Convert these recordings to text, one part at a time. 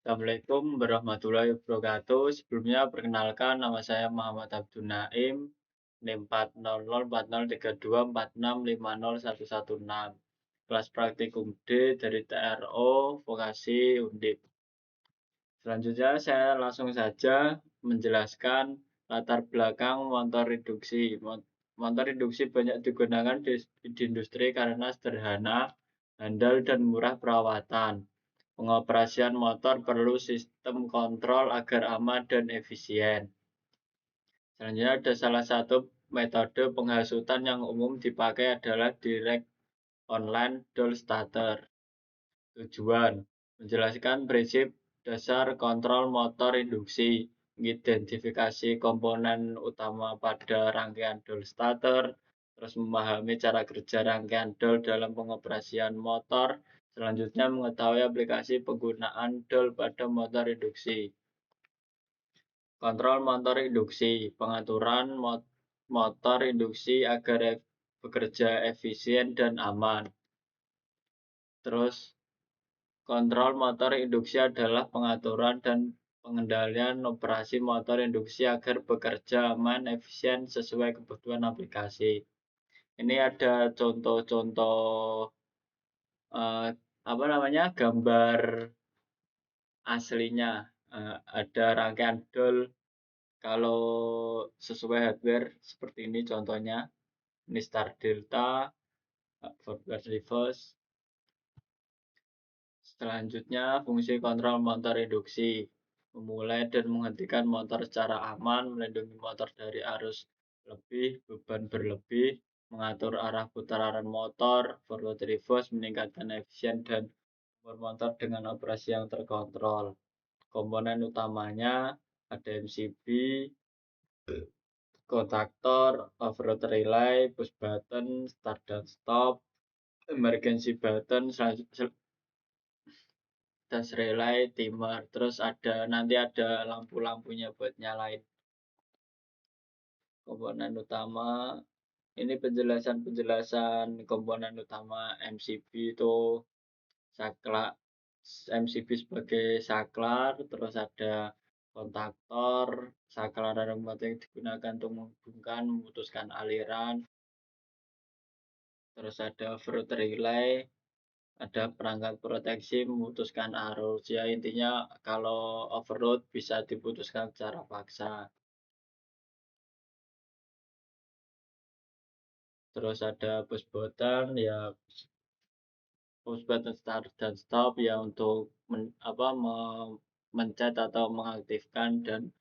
Assalamualaikum warahmatullahi wabarakatuh. Sebelumnya perkenalkan nama saya Muhammad Abdul Naim, NIM 4004032465011. Kelas praktikum D dari TRO Vokasi Undip. Selanjutnya saya langsung saja menjelaskan latar belakang motor reduksi. Motor reduksi banyak digunakan di industri karena sederhana, handal, dan murah perawatan. Pengoperasian motor perlu sistem kontrol agar aman dan efisien. Selanjutnya ada salah satu metode penghasutan yang umum dipakai adalah direct online dual starter. Tujuan: menjelaskan prinsip dasar kontrol motor induksi, mengidentifikasi komponen utama pada rangkaian dual starter, terus memahami cara kerja rangkaian dual dalam pengoperasian motor, selanjutnya mengetahui aplikasi penggunaan dual pada motor induksi. Kontrol motor induksi, pengaturan motor induksi agar bekerja efisien dan aman. Terus kontrol motor induksi adalah pengaturan dan pengendalian operasi motor induksi agar bekerja aman, efisien, sesuai kebutuhan aplikasi. Ini ada contoh-contoh gambar aslinya. Ada rangkaian dol kalau sesuai hardware seperti ini contohnya. Ini start delta, forward reverse. Selanjutnya, fungsi kontrol motor induksi. Memulai dan menghentikan motor secara aman, melindungi motor dari arus lebih, beban berlebih, mengatur arah putaran motor, forward reverse, meningkatkan efisien dan power motor dengan operasi yang terkontrol. Komponen utamanya ada MCB, kontaktor, overload relay, push button, start dan stop, emergency button, tes relay, timer, terus nanti ada lampu-lampunya buat nyalain. Komponen utama, ini penjelasan komponen utama MCB itu saklar, MCB sebagai saklar, terus ada kontaktor, saklar remote yang digunakan untuk menghubungkan, memutuskan aliran, terus ada overload relay, ada perangkat proteksi memutuskan arus. Ya intinya kalau overload bisa diputuskan secara paksa. Terus ada push button, ya push button start dan stop ya untuk mencet atau mengaktifkan dan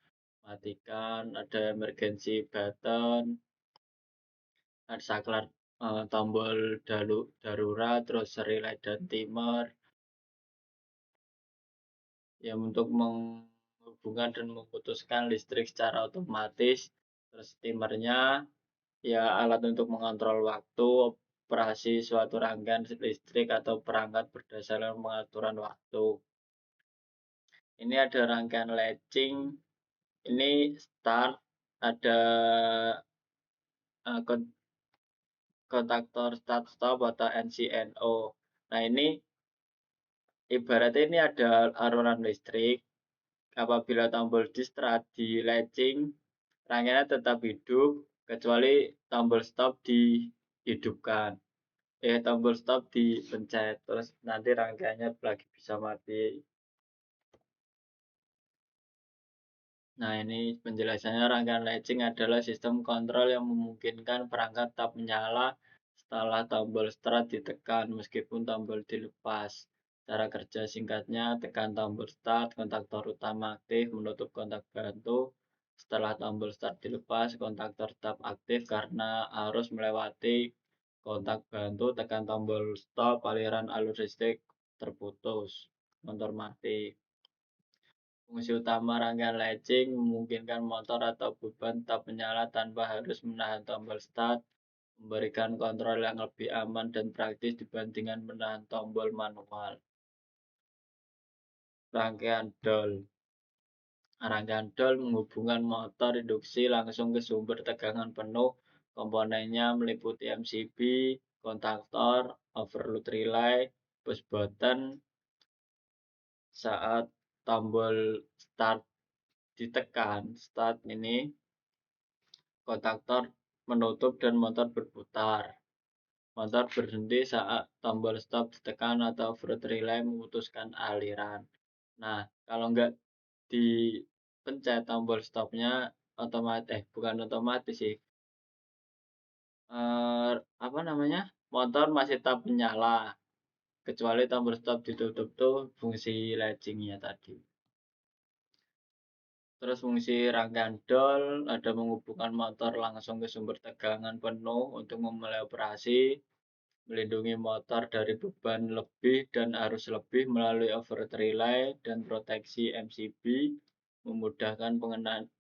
matikan. Ada emergency button, ada saklar, tombol darurat, terus relay dan timer. Ya untuk menghubungkan dan memutuskan listrik secara otomatis. Terus timernya ya alat untuk mengontrol waktu operasi suatu rangkaian listrik atau perangkat berdasarkan pengaturan waktu. Ini ada rangkaian latching, ini start, ada kontaktor start stop atau NCNO. Nah ini ibaratnya ini ada aluran listrik. Apabila tombol distract di latching, rangkaiannya tetap hidup kecuali tombol stop dihidupkan. Tombol stop dipencet, terus nanti rangkaiannya lagi bisa mati. Nah ini penjelasannya, rangkaian latching adalah sistem kontrol yang memungkinkan perangkat tetap menyala setelah tombol start ditekan meskipun tombol dilepas. Cara kerja singkatnya, tekan tombol start, kontaktor utama aktif, menutup kontak bantu. Setelah tombol start dilepas, kontaktor tetap aktif karena harus melewati kontak bantu, tekan tombol stop, aliran alur listrik terputus, motor mati. Fungsi utama rangkaian latching memungkinkan motor atau beban tetap menyala tanpa harus menahan tombol start, memberikan kontrol yang lebih aman dan praktis dibandingkan menahan tombol manual. Rangkaian dol. Rangkaian dol menghubungkan motor induksi langsung ke sumber tegangan penuh. Komponennya meliputi MCB, kontaktor, overload relay, push button. Saat tombol start ditekan, start ini kontaktor menutup dan motor berputar. Motor berhenti saat tombol stop ditekan atau fruit relay memutuskan aliran. Nah, kalau nggak dipencet tombol stopnya otomatis, bukan otomatis sih, apa namanya, motor masih tetap menyala, kecuali tombol stop ditutup tuh fungsi latching-nya tadi. Terus fungsi rangkaian dol ada menghubungkan motor langsung ke sumber tegangan penuh untuk memulai operasi, melindungi motor dari beban lebih dan arus lebih melalui overload relay dan proteksi MCB, memudahkan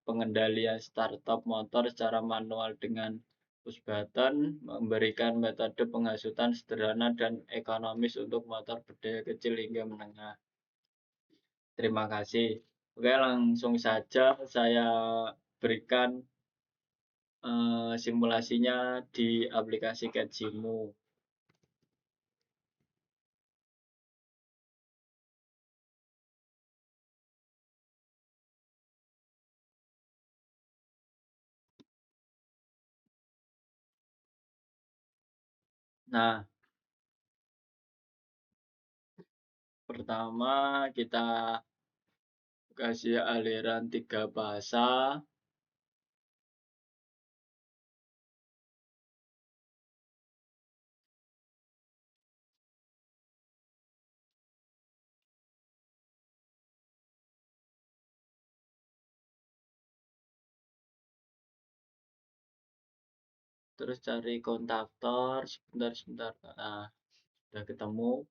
pengendalian start-stop motor secara manual dengan push button, memberikan metode penghasutan sederhana dan ekonomis untuk motor berdaya kecil hingga menengah. Terima kasih. Oke, langsung saja saya berikan simulasinya di aplikasi Catgmu. Nah, pertama kita kasih aliran 3 fasa. Terus cari kontaktor, sebentar. Nah, sudah ketemu.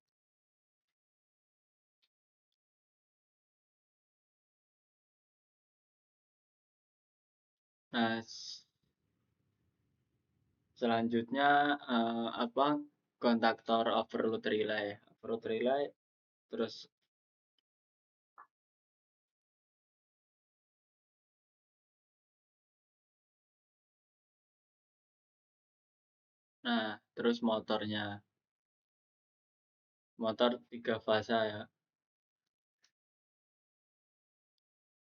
Nah, selanjutnya apa? Kontaktor overload relay. Overload relay terus terus motornya. Motor 3 fasa ya.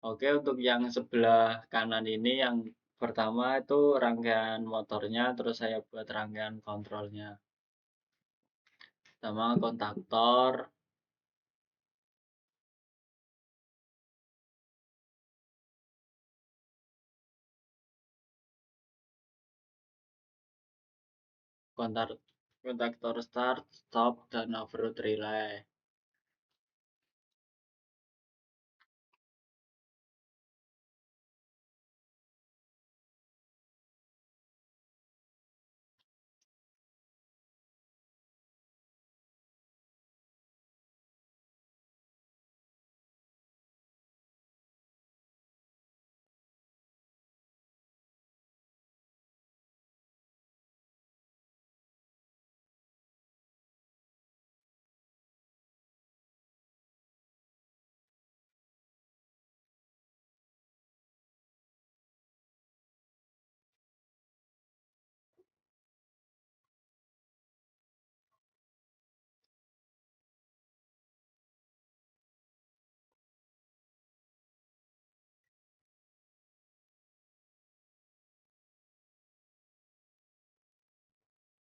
Oke, untuk yang sebelah kanan ini yang pertama itu rangkaian motornya, terus saya buat rangkaian kontrolnya. Pertama kontaktor, kontaktor start, stop, dan overload relay.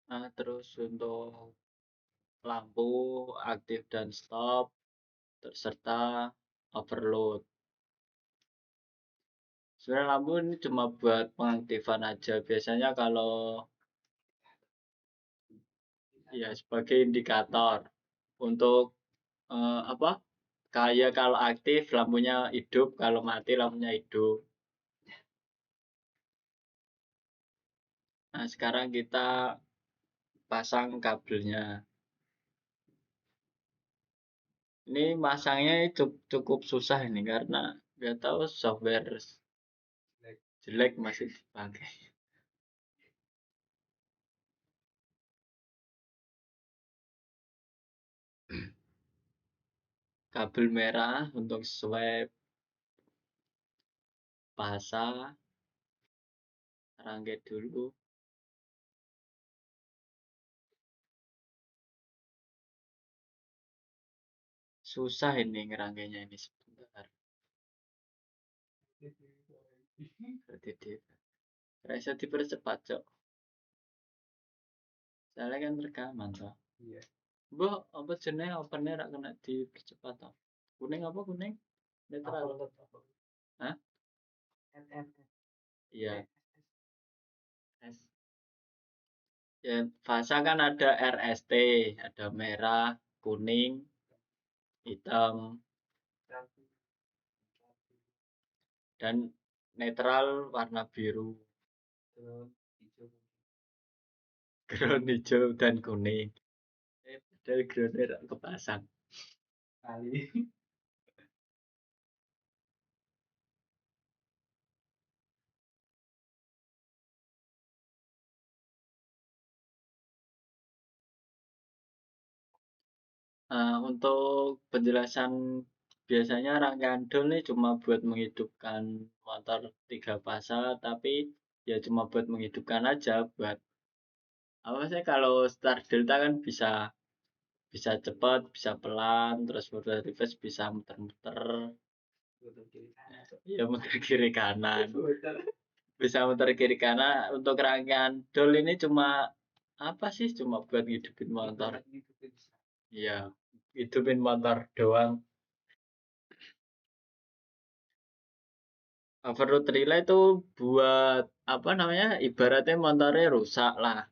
Nah, terus untuk lampu aktif dan stop, serta overload. Sebenarnya lampu ini cuma buat pengaktifan aja. Biasanya kalau ya sebagai indikator untuk apa? Kayak kalau aktif lampunya hidup, kalau mati lampunya hidup. Nah, sekarang kita pasang kabelnya. Ini masangnya cukup susah ini karena nggak tahu software jelek masih dipakai. Kabel merah untuk swipe fasa, rangkai dulu. Susah ini ngerangkainya ini sebentar. Berarti di rasa dipercepat, Cok. Soalnya kan rekaman toh. Iya. Mbok apa jenenge opennya rak kena dipercepat toh. Kuning apa kuning? Netral. Hah? Iya. S. Ya, fasa kan ada RST, ada merah, kuning, hitam, dan netral warna biru. Ground hijau dan kuning. Dari groundnya rak kepasang. Kali. Untuk penjelasan biasanya rangkaian dol nih cuma buat menghidupkan motor 3 fasa, tapi ya cuma buat menghidupkan aja, buat apa sih kalau start delta kan bisa bisa cepat, bisa pelan, terus muter reverse bisa muter-muter, ya muter kiri kanan, bisa muter kiri kanan. Untuk rangkaian dol ini cuma apa sih? Cuma buat ngidupin motor. Iya, hidupin motor doang. Overload relay itu buat apa namanya? Ibaratnya motornya rusak lah.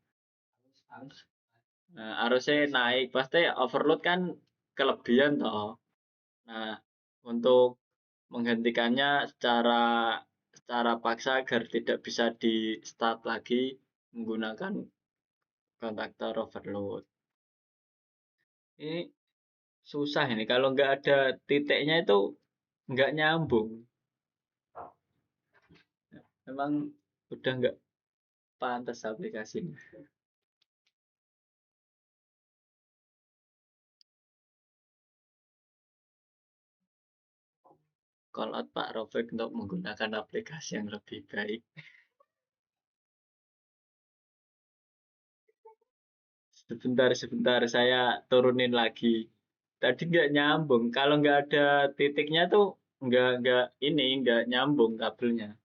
Nah, harusnya naik, pasti overload kan kelebihan toh. Nah, untuk menghentikannya secara paksa agar tidak bisa di start lagi menggunakan kontaktor overload. Ini susah ini kalau nggak ada titiknya itu nggak nyambung. Memang udah nggak pantas aplikasinya. Call out Pak Robert untuk menggunakan aplikasi yang lebih baik. Sebentar, saya turunin lagi. Tadi nggak nyambung. Kalau nggak ada titiknya tuh nggak nyambung kabelnya.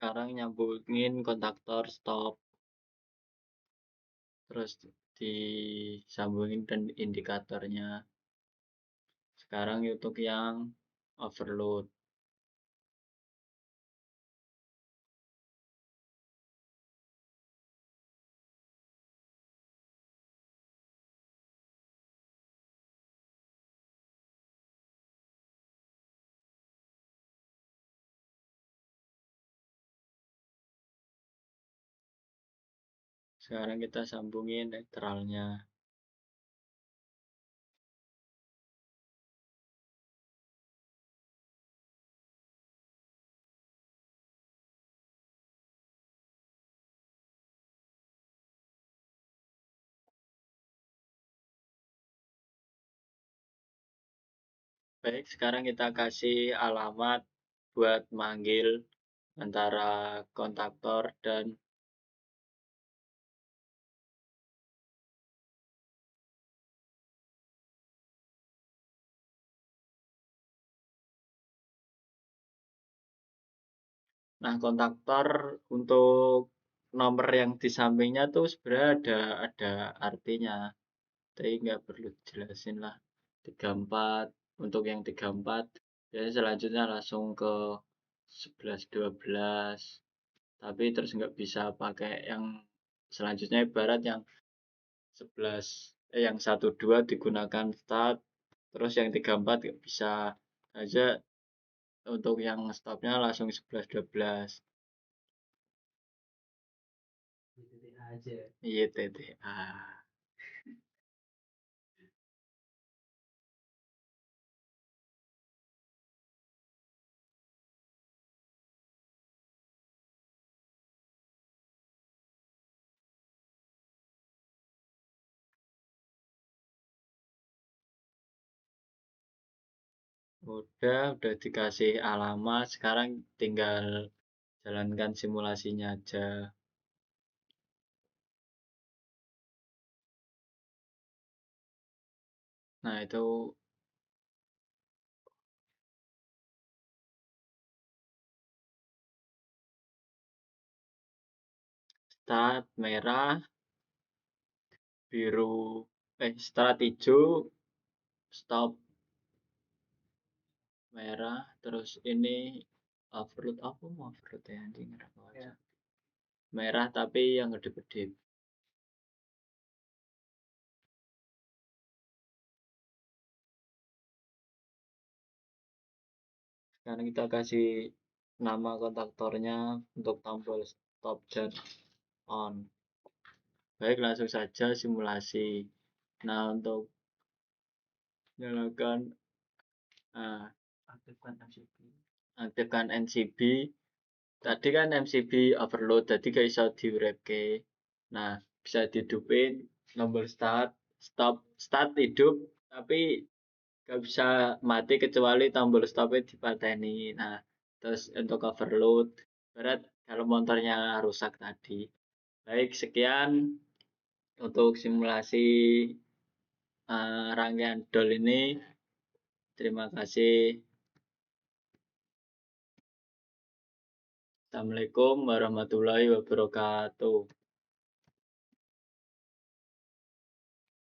Sekarang nyambungin kontaktor stop, terus disambungin dan indikatornya. Sekarang untuk yang overload. Sekarang kita sambungin netralnya. Baik, sekarang kita kasih alamat buat manggil antara kontaktor dan nah kontaktor untuk nomor yang di sampingnya tuh sebenarnya ada artinya, tapi nggak perlu jelasin lah. 34 Untuk yang 34 biasanya selanjutnya langsung ke 11 12, tapi terus nggak bisa pakai yang selanjutnya, ibarat yang 11 yang 12 digunakan start, terus yang 34 nggak bisa aja, untuk yang stopnya langsung 11 12. Iya TTA. Udah dikasih alamat, sekarang tinggal jalankan simulasinya aja. Nah, itu start merah, biru, start hijau, stop merah, terus ini overload, apa mau overload ya anjing, merah tapi yang kedip-kedip. Sekarang kita kasih nama kontaktornya untuk tombol stop dan on. Baik, langsung saja simulasi. Nah, untuk nyalakan, aktifkan NCB. Tadi kan MCB overload, jadi gak bisa diurepke. Nah, bisa dihidupin tombol start, start hidup, tapi gak bisa mati kecuali tombol stopnya dipateni. Nah, terus untuk overload, berat kalau motornya rusak tadi. Baik, sekian untuk simulasi rangkaian dol ini. Terima kasih. Assalamualaikum warahmatullahi wabarakatuh.